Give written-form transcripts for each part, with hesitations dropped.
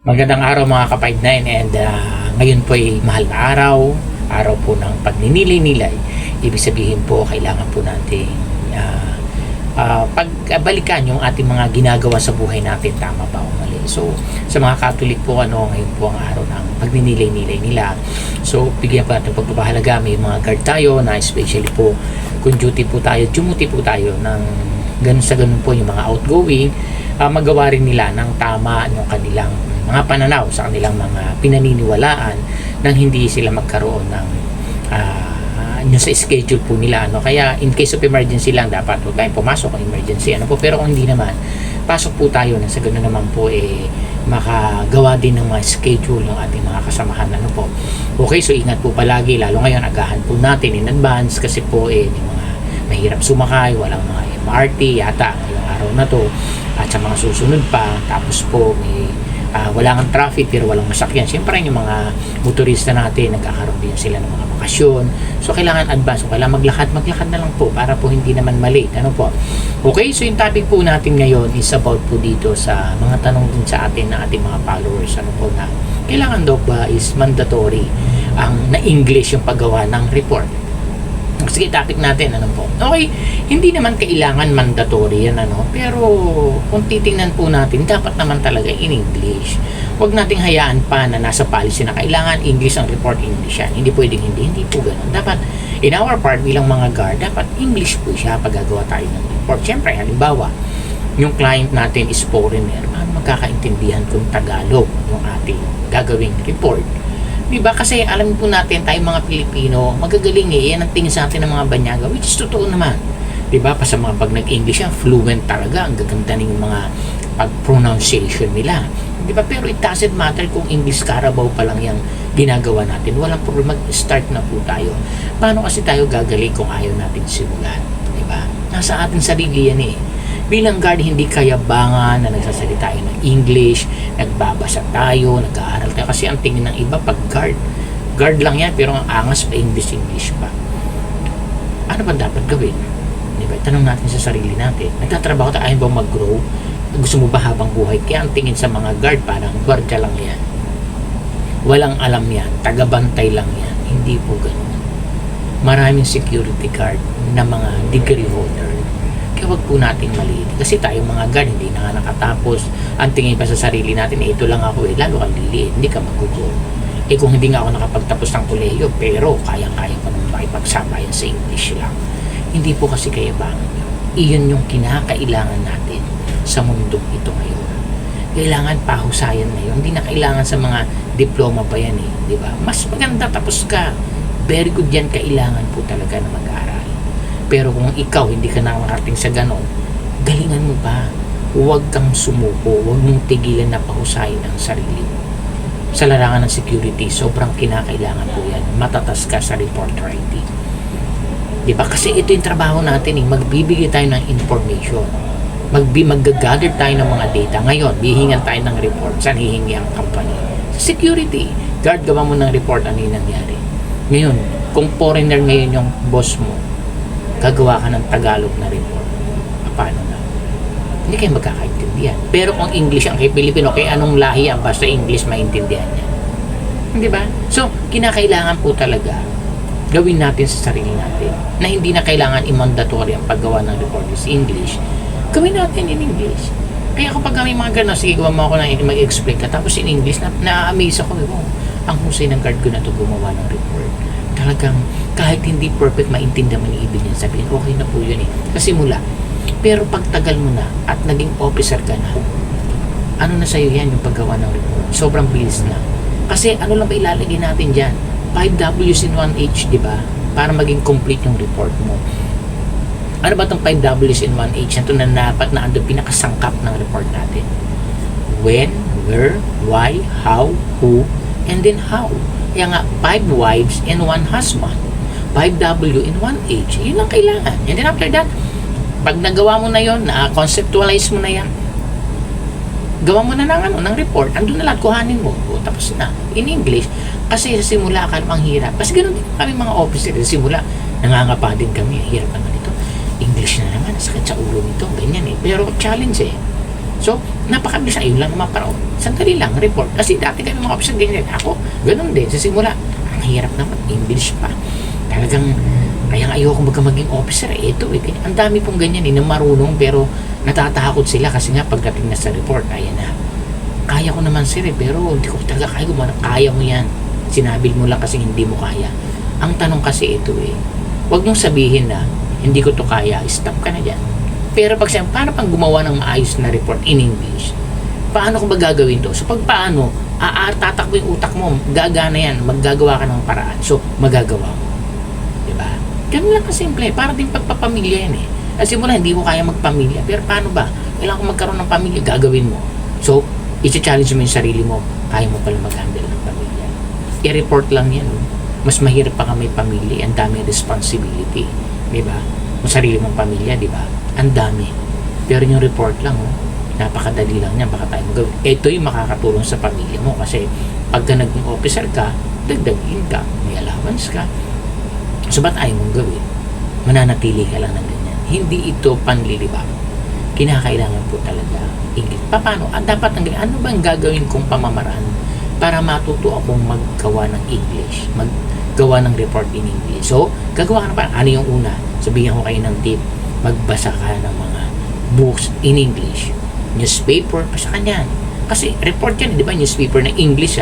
Magandang araw mga ka-5-9 and ngayon po ay mahal na araw po ng pagninilay-nilay. Ibig sabihin po kailangan po natin pagbalikan yung ating mga ginagawa sa buhay natin, tama ba o mali. So sa mga Catholic po, ngayon po ang araw ng pagninilay-nilay nila. So bigyan po natin pagpapahalaga, may mga guard tayo na especially po kung duty po tayo ng ganun po yung mga outgoing, magawa rin nila ng tama yung kanilang mga pananaw sa kanilang mga pinaniniwalaan nang hindi sila magkaroon ng yung sa schedule po nila, kaya in case of emergency lang dapat huwag tayong pumasok kung emergency pero kung hindi naman, pasok po tayo na sa ganoon naman po makagawa din ng mga schedule ng ating mga kasamahan po. Okay, so ingat po palagi, lalo ngayon agahan po natin in advance kasi po may mga mahirap sumakay, walang mga MRT yata ngayong araw na to at sa mga susunod pa, tapos po may wala kang traffic pero walang masakyan. Siyempre yung mga motorista natin nagkakaroon din sila ng mga bakasyon, so kailangan advance, so kailangan maglakad na lang po para po hindi naman malate po. Okay, so yung topic po natin ngayon is about po dito sa mga tanong din sa atin na ating mga followers po na kailangan daw ba is mandatory ang na English yung paggawa ng report. Sige, topic natin po. Okay, hindi naman kailangan mandatory yan pero kung titingnan po natin, dapat naman talaga in English. Huwag nating hayaan pa na nasa policy na kailangan English ang report, English yan. Hindi pwedeng hindi po ganun. Dapat in our part bilang mga guard, dapat English po siya pag gagawa tayo ng report. Siyempre, halimbawa, yung client natin is foreigner, paano magkakaintindihan kung Tagalog yung ating gagawing report? Diba? Kasi alam po natin, tayong mga Pilipino, magagaling yan ang tingin sa atin ng mga banyaga, which is totoo naman. Diba? Pa sa mga pag nag-English yan, fluent talaga, ang gaganda ng mga pag-pronunciation nila. Diba? Pero it doesn't matter kung English Carabao pa lang yung ginagawa natin. Walang problema, start na po tayo. Paano kasi tayo gagaling kung ayaw natin simulan? Diba? Nasa ating sarili yan Bilang guard, hindi kayabangan na nagsasalita tayo ng English, nagbabasa tayo, nag-aaral tayo. Kasi ang tingin ng iba, pag guard lang yan, pero ang angas pa English pa. Ano ba dapat gawin? Diba? Tanong natin sa sarili natin. Nagtatrabaho tayo, ayaw bang mag-grow? Gusto mo ba habang buhay? Kaya ang tingin sa mga guard, parang guardia lang yan. Walang alam yan, tagabantay lang yan. Hindi po ganun. Maraming security guard na mga degree holder. Kaya wag po natin maliit. Kasi tayo mga guard, hindi na nga nakatapos. Ang tingin pa sa sarili natin, ito lang ako lalo kang liliit, hindi ka mag-grow. Kung hindi nga ako nakapagtapos ng kolehiyo, pero kaya-kaya ko naman makipagsabayan sa English lang. Hindi po kasi kayabangan yun. Iyon yung kinakailangan natin sa mundong ito ngayon. Kailangan pahusayan na yun. Hindi na kailangan sa mga diploma pa yan di ba? Mas maganda tapos ka. Very good yan, kailangan po talaga na mag-aaral. Pero kung ikaw hindi ka nakarating sa ganon, galingan mo pa. Huwag kang sumuko, huwag mong tigilan na pahusayin ang sarili mo. Sa larangan ng security, sobrang kinakailangan po yan. Matatas ka sa report writing. Diba? Kasi ito yung trabaho natin magbibigay tayo ng information. Mag-gather tayo ng mga data. Ngayon, hihingan tayo ng report. Saan hihingi ang company? Sa security. Guard, gawa mo ng report, ano yung nangyari. Ngayon, kung foreigner ngayon yung boss mo, gagawa ka ng Tagalog na report. Paano na? Hindi kayo magkakaintindihan. Pero kung English ang kay Pilipino, kay anong lahi ang basta English maintindihan niya. Hindi ba? So, kinakailangan po talaga gawin natin sa sarili natin na hindi na kailangan i-mandatory ang paggawa ng report is English. Gawin natin in English. Kaya kapag may mga gano'n, sige, gawa mo ako na mag-explain ka, tapos in English, na-amaze ako. Ang husay ng guard ko na ito gumawa ng report. Talagang kahit hindi perfect maintindihan mo yung ibig niya sabihin, okay na po yun kasi mula. Pero pag tagal mo na at naging officer ka na, ano na sa'yo yan yung paggawa ng report? Sobrang bilis na. Kasi ano lang ba ilalagay natin dyan? 5 W's in 1 H, di ba? Para maging complete yung report mo. Ano ba itong 5 W's in 1 H? Ito na dapat na ando pinakasangkap ng report natin. When, where, why, how, who, and then how. Kaya nga, 5 wives and 1 husband. 5W in 1H. Yun ang kailangan. And then after that, pag nagawa mo na yun, na-conceptualize mo na yan, gawa mo na ng report, andun na lahat, kuhanin mo. Tapos na. In English, kasi sa simula, akala ang hirap. Kasi ganoon din kami mga officer. Sa simula, nangangapa din kami. Hirap naman ito. English na naman, sakit sa ulo nito. Ganyan Pero challenge So, napakabilis. Ayun lang naman para, sandali lang, report. Kasi dati ganun mga officer, ganyan. Ako, ganun din. Sa simula, ang hirap naman, English pa. Talagang, kaya nga ayoko maging officer. Ito ang dami pong ganyan na marunong pero natatakot sila kasi nga pagdating na sa report, ayan na. Kaya ko naman sir pero hindi ko talaga kaya gumana. Kaya mo yan. Sinabi mo lang kasi hindi mo kaya. Ang tanong kasi ito huwag mong sabihin na hindi ko to kaya, stop ka na dyan. Pero pag sabi, paano pang gumawa ng maayos na report in English? Paano ko ba gagawin to? So pag paano, tatakbo yung utak mo, gagana yan, maggagawa ka ng paraan. So magagawa mo. Diba? Ganun lang kasimple. Para din pagpapamilya yan Kasi mula hindi ko kaya magpamilya. Pero paano ba? Kailangan ko magkaroon ng pamilya, gagawin mo. So, i-challenge mo yung sarili mo. Kaya mo pala mag-handle ng pamilya. I-report lang yan. Mas mahirap pa ka may pamilya. Ang daming responsibility. Diba? Yung sarili mong pamilya, diba? Ang dami. Pero yung report lang, napakadali lang yan. Baka tayo magawin. Ito yung makakatulong sa pamilya mo. Kasi pagka naging officer ka, dagdag income, may allowance ka. So, ba't ayaw mong gawin? Mananatili ka lang ng ganyan. Hindi ito panlilibang. Kinakailangan po talaga English. Paano? Dapat ng ganyan. Ano ba ang gagawin kong pamamaraan para matuto akong maggawa ng English? Maggawa ng report in English. So, gagawa ka na pa. Ano yung una? Sabihin ko kayo ng tip. Magbasa ka ng mga books in English. Newspaper, basa ka niyan. Kasi report yan, di ba? Newspaper na English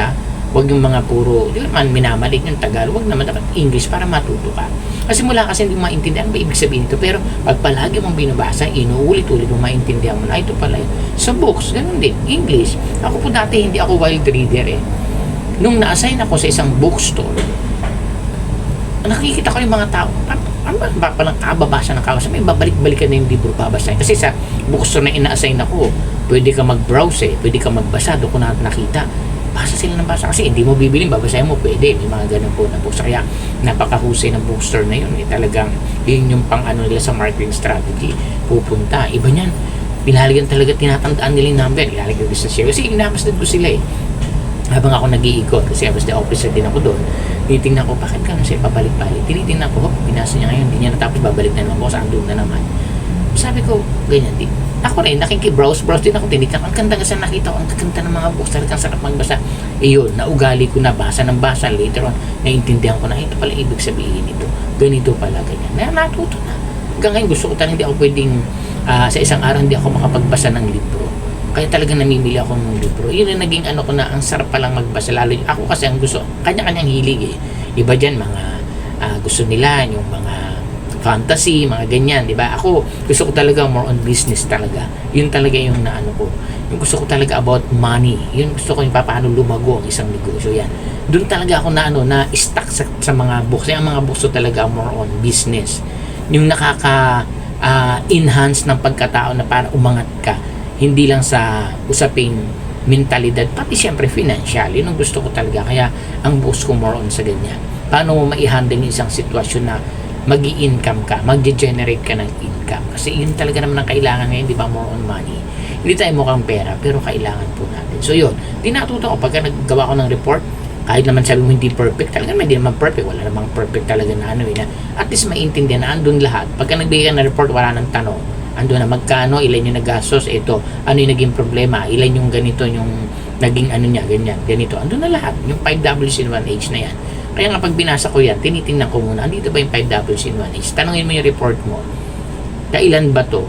Huwag yung mga puro, di ba man minamalik yung Tagalog, huwag naman dapat English para matuto ka. Kasi mula kasi hindi mo maintindihan ba ibig sabihin ito. Pero pag palagi mong binabasa, inuulit-ulit mo maintindihan mo na ito pala yun. Sa books, ganun din, English. Ako po dati hindi ako wild reader Nung na-assign ako sa isang bookstore, nakikita ko yung mga tao, ano ba palang kababasa ng kawas? May babalik-balikan na yung libro babasahin. Kasi sa bookstore na ina-assign ako, pwede ka mag-browse pwede ka magbasa, doon ko na nakita. Basa sila ng basa kasi hindi mo bibiling, babasahin mo, pwede. May mga ganun po na books. Kaya napakahusay ng bookstore na yun. Talagang yun yung pang ano nila sa marketing strategy. Pupunta. Iba niyan. Pinahaligan talaga, tinatandaan nila yung number. Ilalagay ko sa share. Kasi inamasdad ko sila Habang ako nag-iikot, kasi I was the officer din ako doon, tinitingnan ko, bakit ka na siya pabalik-balik? Tinitingnan ko, binasa niya ngayon, hindi niya natapos, babalik na naman ako, saan doon na naman. Sabi ko, ganyan din. Ako rin, nakikibrowse din ako, tinitingnan ko, ang ganda kasi nakita ko, ang ganda ng mga books, talagang sarap magbasa. Yun, naugali ko na, basa ng basa, later on, naiintindihan ko na, ito pala ibig sabihin ito, ganito pala, ganyan. Natuto na. Hanggang ngayon, gusto ko talagang hindi ako pwedeng, sa isang araw, hindi ako makapagbasa ng libro. Kaya talagang namimili ako ng libro. Yun ang naging ano ko na, ang sarap palang magbasa. Lalo ako kasi ang gusto, kanya-kanyang hilig Iba dyan, mga gusto nila, yung mga fantasy, mga ganyan, di ba? Ako, gusto ko talaga more on business talaga. Yun talaga yung naano ko. Yung gusto ko talaga about money. Yun gusto ko yung paano lumago ang isang negosyo. Yan. Doon talaga ako na stuck sa mga books. Yung mga books ko talaga more on business. Yung enhance ng pagkatao na para umangat ka. Hindi lang sa usaping mentalidad, pati siyempre financial. Yun ang gusto ko talaga. Kaya ang books ko more on sa ganyan. Paano mo ma-handle yung isang sitwasyon na mag-i-income ka, mag-generate ka ng income. Kasi yun talaga naman ang kailangan ngayon, di ba, more on money. Hindi tayo mukhang pera, pero kailangan po natin. So yun, tinatuto ko, pagka naggawa ko ng report, kahit naman sabi mo hindi perfect, talaga hindi naman perfect, wala namang perfect talaga na na at least maintindihan na andun lahat. Pagka nagbigay ka ng report, wala nang tanong. Andun na magkano, ilan yung nagastos, ito, ano yung naging problema, ilan yung ganito, yung naging ano niya, ganyan, ganito. Andun na lahat, yung 5Ws in 1H na yan. Kaya nga pag binasa ko yan, tinitingnan ko muna, andito ba yung 5Ws in 1H? Tanungin mo yung report mo. Kailan ba to?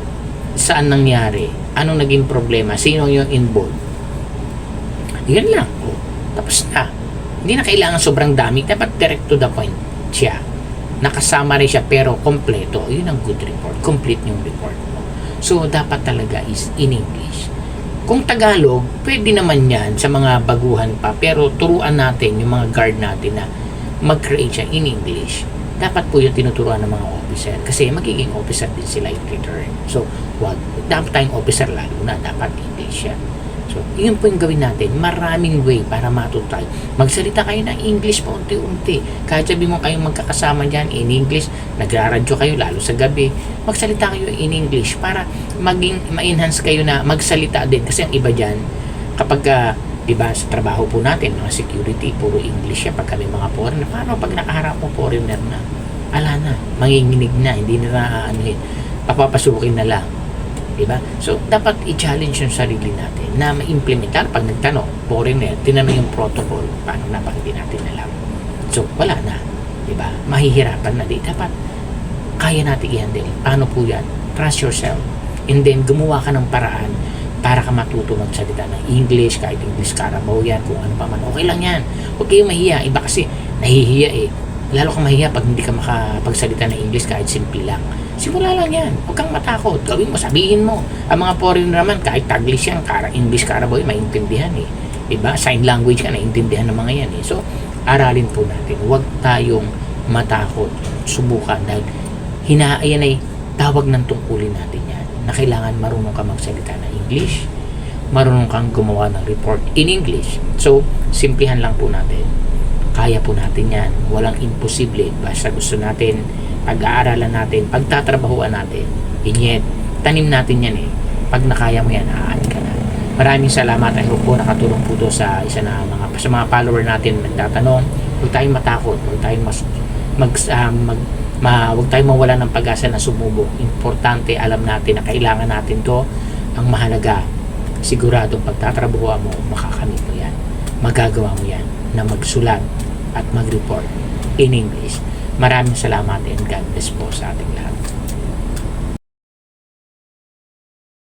Saan nangyari? Anong naging problema? Sino yung involved? Yan lang. Tapos na. Hindi na kailangan sobrang dami. Dapat direct to the point siya. Nakasama rin siya pero kompleto. Yun ang good report. Complete yung report mo. So, dapat talaga is in English. Kung Tagalog, pwede naman yan sa mga baguhan pa. Pero turuan natin, yung mga guard natin na mag-create siya in English. Dapat po yung tinuturuan ng mga officer. Kasi magiging officer din sila in return. So, dapat tayong officer lalo na. Dapat English yan. So, yun po yung gawin natin. Maraming way para matuto tayo. Magsalita kayo ng English pa unti-unti. Kahit sabi mo kayong magkakasama dyan in English, nagraradyo kayo lalo sa gabi, magsalita kayo in English para ma-enhance kayo na magsalita din. Kasi ang iba dyan, kapag diba, sa trabaho po natin, mga security, puro English yan. Pag kami mga foreigner, paano pag nakaharap mo foreigner na? Ala na, manginginig na, hindi na papapasukin na lang. Diba? So, dapat i-challenge yung sarili natin na ma-implementar. Pag nagtanong, foreigner, tinanong yung protocol, paano na pag hindi natin alam? So, wala na. Diba? Mahihirapan na di. Dapat, kaya natin i-handle. Paano po yan? Trust yourself. And then, gumawa ka ng paraan para ka matuto magsalita ng English, kahit English Carabao yan, kung ano pa man. Okay lang yan. Huwag kayong mahiya. Iba kasi, nahihiya eh. Lalo kang mahiya pag hindi ka makapagsalita ng English kahit simple lang. Simula lang yan. Huwag kang matakot. Gawin mo, sabihin mo. Ang mga foreigner naman, kahit Taglish yan, English Carabao, maintindihan eh. Diba? Sign language ka, naintindihan ng mga yan eh. So, aralin po natin. Huwag tayong matakot. Subukan. Dahil, ayan ay tawag ng tungkulin natin yan. Na kailangan marunong ka magsalita ng English. Marunong kang gumawa ng report in English. So, simplihan lang po natin. Kaya po natin yan. Walang imposible. Basta gusto natin, pag-aaralan natin, pagtatrabahuan natin. Inyet, tanim natin yan eh. Pag nakaya mo yan, aani ka na. Maraming salamat. I hope po nakatulong po to sa isa na sa mga follower natin nagtatanong. Huwag tayong matakot. Huwag tayong huwag tayong mawala ng pag-asa na sumubok. Importante, alam natin na kailangan natin to. Ang mahalaga, siguradong pagtatrabahuan mo, makakamit mo yan. Magagawa mo yan na magsulat at mag-report in English. Maraming salamat and God bless po sa ating lahat.